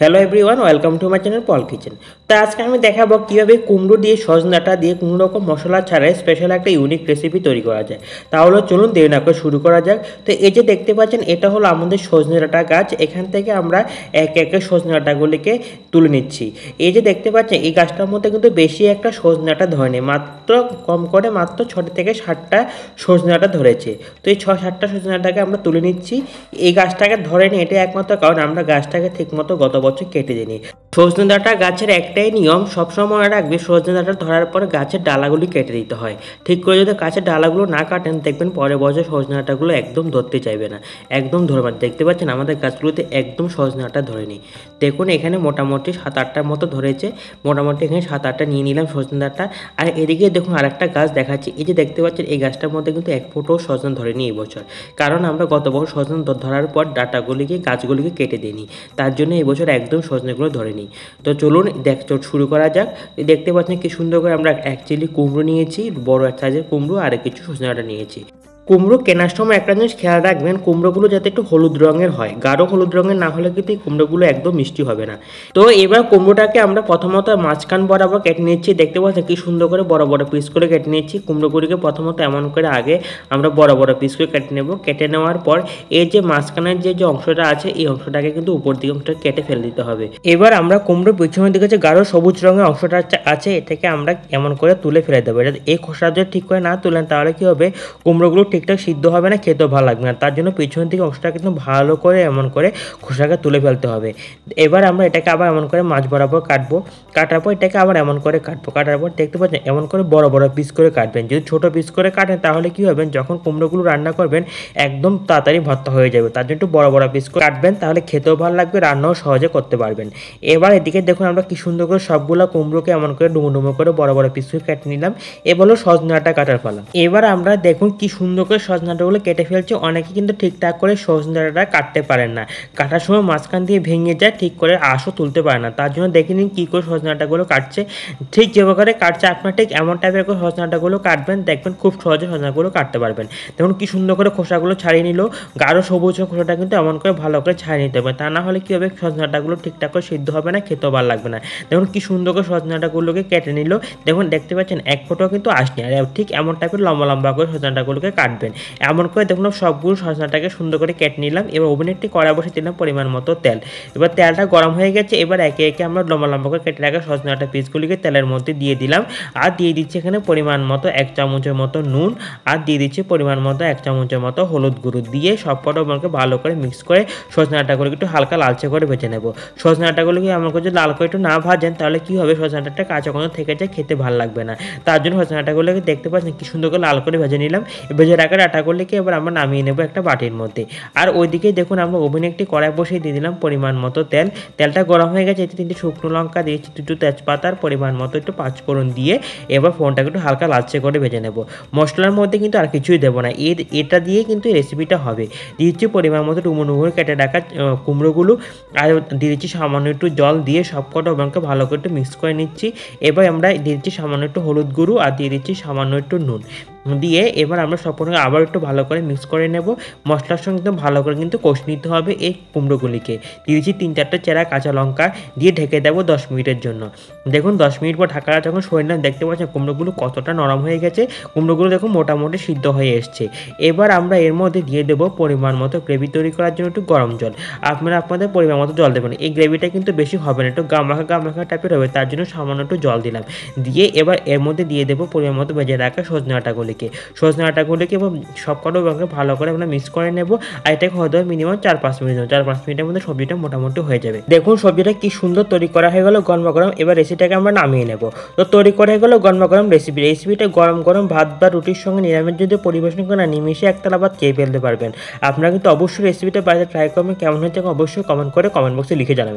Hello everyone, welcome to my channel Paul kitchen. তো আজকে আমি দেখাবো কীভাবে কুমড়ো দিয়ে সজনে ডাঁটা দিয়ে কোনো রকম মশলা ছাড়াই স্পেশাল একটা ইউনিক রেসিপি তৈরি করা যায়। তাহলে চলুন দেরি না করে শুরু করা যাক। তো এই যে দেখতে পাচ্ছেন, এটা হলো আমাদের সজনে ডাঁটা গাছ। এখান থেকে আমরা একে একে সজনে ডাঁটাগুলিকে তুলে নিচ্ছি। এই যে দেখতে পাচ্ছেন, এই গাছটার মধ্যে কিন্তু বেশি একটা সজনে ডাঁটা ধরেনি, মাত্র কম করে মাত্র 6 থেকে 7টা সজনে ডাঁটা ধরেছে। তো এই 6-7টা সজনে ডাঁটাকে আমরা তুলে নিচ্ছি। এই গাছটাকে ধরেনি, এটা একমাত্র কারণ আমরা গাছটাকে ঠিকমতো গত বছর কেটে দিইনি। সজনে ডাঁটা গাছের একটাই নিয়ম, সবসময় রাখবে সজনে ডাঁটা ধরার পরে গাছের ডালাগুলি কেটে দিতে হয়। ঠিক করে যদি গাছের ডালাগুলো না কাটেন, দেখবেন পরের বছর সজনে ডাঁটাগুলো একদম ধরতে চাইবে না, একদম ধরবেন। দেখতে পাচ্ছেন আমাদের গাছগুলোতে একদম সজনে ডাঁটা ধরেনি। দেখুন এখানে মোটামুটি 7-8টার মতো ধরেছে। মোটামুটি এখানে 7-8টা নিয়ে নিলাম সজনে ডাঁটা। আর এদিকে দেখুন আরেকটা গাছ দেখাচ্ছি। এই যে দেখতে পাচ্ছেন, এই গাছটার মধ্যে কিন্তু এক ফুটও সজনে ধরেনি এই বছর, কারণ আমরা গত বছর সজনে ধরার পর ডাঁটাগুলিকে গাছগুলিকে কেটে দিইনি, তার জন্য এই বছর একদম সজনেগুলো ধরেনি। তো চলুন শুরু করা যাক। দেখতে পাচ্ছেন কি সুন্দর করে আমরা অ্যাকচুয়ালি কুমড়ো নিয়েছি, বড় এক সাইজের কুমড়ো, আর কিছু সজনে ডাঁটা নিয়েছি। কুমড়ো কেনার সময় একটা জিনিস খেয়াল রাখবেন, কুমড়োগুলো যাতে একটু হলুদ রঙের হয়। গাঢ় হলুদ রঙের না হলে কিন্তু এই কুমড়োগুলো একদম মিষ্টি হবে না। তো এবার কুমড়োটাকে আমরা প্রথমত মাঝখান বরাবর কেটে নিচ্ছি। দেখতে পাচ্ছেন কি সুন্দর করে বড় বড় পিস করে কেটে নিচ্ছি। কুমড়োগুলিকে প্রথমত এমন করে আগে আমরা বড় বড় পিস করে কেটে নেব। কেটে নেওয়ার পর এই যে মাঝখানের যে অংশটা আছে, এই অংশটাকে কিন্তু উপর দিকে অংশটা কেটে ফেলে দিতে হবে। এবার আমরা কুমড়োর পিছনের দিকে যে গাঢ় সবুজ রঙের অংশটা আছে, এটাকে আমরা এমন করে তুলে ফেলে দেবো। এটা এই খোসা যদি ঠিক করে না তুলেন, তাহলে কি হবে, কুমড়োগুলো ঠিকঠাক সিদ্ধ হবে না, খেতেও ভালো লাগবে না। তার জন্য পিছনের দিকে অংশটা কিন্তু ভালো করে এমন করে খোসাকে তুলে ফেলতে হবে। এবার আমরা এটাকে আবার এমন করে মাছ বরাবর কাটবো। কাটার পর এটাকে আবার এমন করে কাটবো। কাটার পর দেখতে পাচ্ছেন এমন করে বড় বড় পিস করে কাটবেন। যদি ছোট পিস করে কাটেন, তাহলে কি হবে, যখন কুমড়োগুলো রান্না করবেন একদম তাড়াতাড়ি ভর্তা হয়ে যাবে। তার জন্য একটু বড় বড় পিস করে কাটবেন, তাহলে খেতেও ভালো লাগবে, রান্নাও সহজে করতে পারবেন। এবার এদিকে দেখুন আমরা কি সুন্দর করে সবগুলো কুমড়োকে এমন করে ডুমো ডুমো করে বড় বড় পিস করে কেটে নিলাম। এবার হলো সজনে ডাঁটা কাটার পালা। এবার আমরা দেখুন কি সুন্দর করে সজনে ডাঁটাগুলো কেটে ফেলছি। অনেকে কিন্তু ঠিকঠাক করে সজনে ডাঁটা কাটতে পারেন না, কাটার সময় মাঝখান দিয়ে ভেঙে যায়, ঠিক করে আঁশও তুলতে পারে না। তার জন্য দেখে নিন কী করে সজনে ডাঁটাগুলো কাটছে। ঠিক যেভাবে কাটছে আপনার ঠিক এমন টাইপের করে সজনে ডাঁটাগুলো কাটবেন, দেখবেন খুব সহজে সজনে ডাঁটাগুলো কাটতে পারবেন। দেখুন কি সুন্দর করে খোসাগুলো ছাড়িয়ে নিল। গাঢ় সবুজ খোসাটা কিন্তু এমন করে ভালো করে ছাড়িয়ে নিতে হবে, তা না হলে কী হবে, সজনে ডাঁটাগুলো ঠিকঠাক করে সিদ্ধ হবে না, খেতেও ভালো লাগবে না। দেখুন কি সুন্দর করে সজনে ডাঁটাগুলোকে কেটে নিল। দেখুন দেখতে পাচ্ছেন এক ফোঁটাও কিন্তু আসেনি। আর ঠিক এমন টাইপের লম্বা লম্বা করে সজনে ডাঁটাগুলোকে কাটবেন। এমন করে দেখুন সবগুলো সজনাটাকে সুন্দর করে কেটে নিলাম। এবার ওভেনে একটি কড়াই বসে দিলাম পরিমাণ মতো তেল। এবার তেলটা গরম হয়ে গেছে। এবার একে একে আমরা লম্বা লম্বা করে কেটে রাখা সজনে ডাঁটা পিসগুলিকে তেলের মধ্যে দিয়ে দিলাম। আর দিয়ে দিচ্ছি এখানে পরিমাণ মতো 1 চামচের মতো নুন, আর দিয়ে দিচ্ছি পরিমাণ মতো 1 চামচের মতো হলুদ গুঁড়ো দিয়ে সবকটা আমাকে ভালো করে মিক্স করে সজনে ডাঁটাগুলোকে একটু হালকা লালচে করে ভেজে নেব। সজনে ডাঁটাগুলোকে এমন করে যদি লাল করে একটু না ভাজেন, তাহলে কি হবে, সজনে ডাঁটাটা কাঁচা কোনো থেকে যায়, খেতে ভালো লাগবে না। তার জন্য সজনে ডাঁটাগুলোকে দেখতে পাচ্ছেন কি সুন্দর করে লাল করে ভেজে নিলাম। ভেজে রাখা ডাঁটাগুলোকে এবার আমরা নামিয়ে নেব একটা বাটির মধ্যে। আর ওইদিকে দেখুন আমরা ওভেনে একটি কড়াই বসিয়ে দিয়ে দিলাম পরিমাণ মতো তেল। তেলটা গরম হয়ে গেছে, এতে 3টে শুকনো লঙ্কা দিয়েছি, 2টো তেজপাতার পরিমাণ মতো একটু পাঁচফোড়ন দিয়ে এবার ফোড়নটাকে একটু হালকা লালচে করে ভেজে নেব। মশলার মধ্যে কিন্তু আর কিছুই দেবো না, এটা দিয়ে কিন্তু এই রেসিপিটা হবে। দিচ্ছি পরিমাণ মতো ডুমো ডুমো কেটে রাখা কুমড়োগুলো, আর দিয়ে দিচ্ছি সামান্য একটু জল দিয়ে সবকটা ওভেনকে ভালো করে একটু মিক্স করে নিচ্ছি। এবার আমরা দিয়ে দিচ্ছি সামান্য একটু হলুদ গুঁড়ো, আর দিয়ে দিচ্ছি সামান্য একটু নুন দিয়ে এবার আমরা সবকটাকে আবার একটু ভালো করে মিক্স করে নেব। মশলার সঙ্গে একদম ভালো করে কিন্তু কষে নিতে হবে এই কুমড়োগুলিকে। দিয়েছি 3-4টা চেরা কাঁচা লঙ্কা দিয়ে ঢেকে দেবো 10 মিনিটের জন্য। দেখুন 10 মিনিট পর ঢাকাটা যখন সরিয়ে দেখতে পাচ্ছেন কুমড়োগুলো কতটা নরম হয়ে গেছে। কুমড়োগুলো দেখুন মোটামুটি সিদ্ধ হয়ে এসছে। এবার আমরা এর মধ্যে দিয়ে দেবো পরিমাণ মতো গ্রেভি তৈরি করার জন্য একটু গরম জল। আপনারা আপনাদের পরিমাণ মতো জল দেবেন। এই গ্রেভিটা কিন্তু বেশি হবে না, একটু গামাখা টাইপের হবে, তার জন্য সামান্য একটু জল দিলাম। দিয়ে এবার এর মধ্যে দিয়ে দেবো পরিমাণ মতো ভেজে রাখা সজনে ডাঁটাগুলিকে এবং সবকটা ভালো করে আমরা মিক্স করে নেব। আর এটাকে হতে হবে মিনিমাম 4-5 মিনিট। 4-5 মিনিটের মধ্যে সবজিটা মোটামুটি হয়ে যাবে। দেখুন সবজিটা কি সুন্দর তৈরি করা হয়ে গেল গরম গরম। এবার রেসিপিটাকে আমরা নামিয়ে নেব। তো তৈরি করা হয়ে গেল গরম গরম রেসিপিটা গরম গরম ভাত বা রুটির সঙ্গে নিরামিষ যদি পরিবেশন করেন, নিমিশে একতলা ভাত খেয়ে ফেলতে পারবেন। আপনারা কিন্তু অবশ্যই রেসিপিটা বাড়িতে ট্রাই করবেন। কেমন হয়েছে অবশ্যই কমেন্ট বক্সে লিখে জানাবেন।